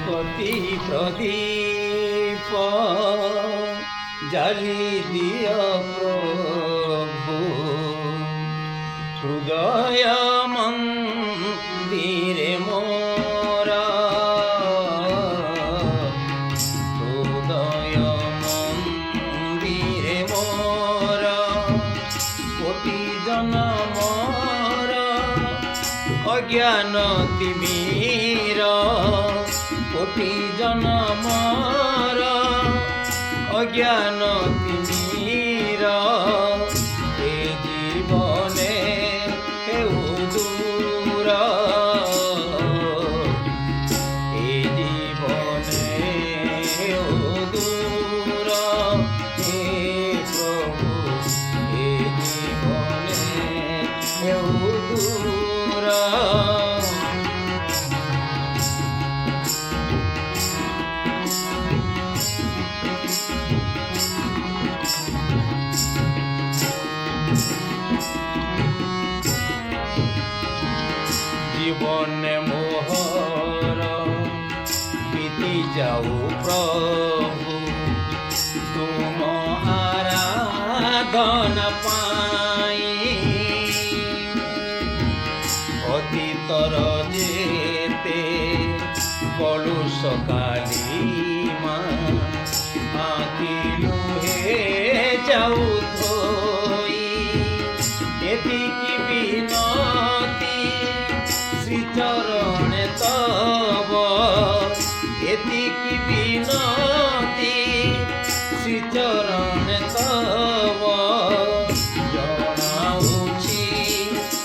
ভকতি প্রদীপ জালি দিয় প্রভু হৃদয় মন্দিরে মোরা হৃদয় মন্দিরে মোরা কোটি জনমর অজ্ঞান তিমির কোটি জনমর অজ্ঞান তিমির এ জীবনে হেউ দূর এ জীবনে হেউ দূর হে প্রভু এ জীবনে হেউ দূর জীবনে মোহর বিতি যাও প্রভু তুম আরাধনা পাই অতীতর যেতে কলুষ কালিমা আঁকি লুহে যাও ধোই এতিকি বিনতি শ্রীচরণে তব এতিকি বিনতি শ্রীচরণে তব জনাউছি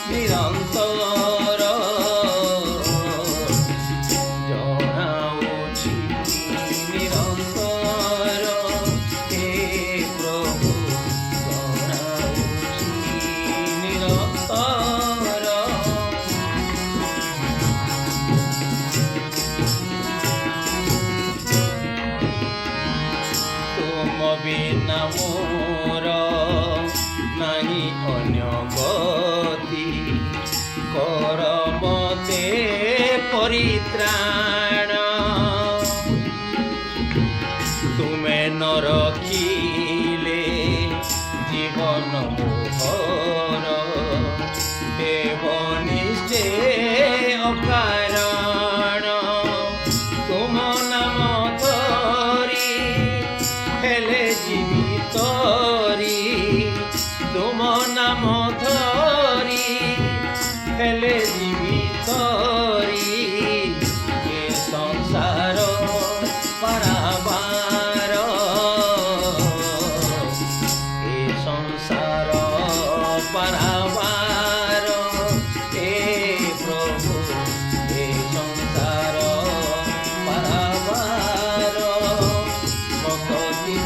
নিরন্তর জনাউছি নিরন্তর হে প্রভু জনাউছি নিরন্তর তুম বিনা মোর নাহি অন্য গতি কর মতে পরিত্রাণ তুমে ন রখিলে জীবন মোহর দেব নিশ্চে অকারণ তুম নাম ধরি হেলে জীবিতরি তুম নাম ধরি হেলে জীবিতরি এ সংসার পারাবার এ সংসার পারাবার হে প্রভু এ সংসার পারাবার ভকতি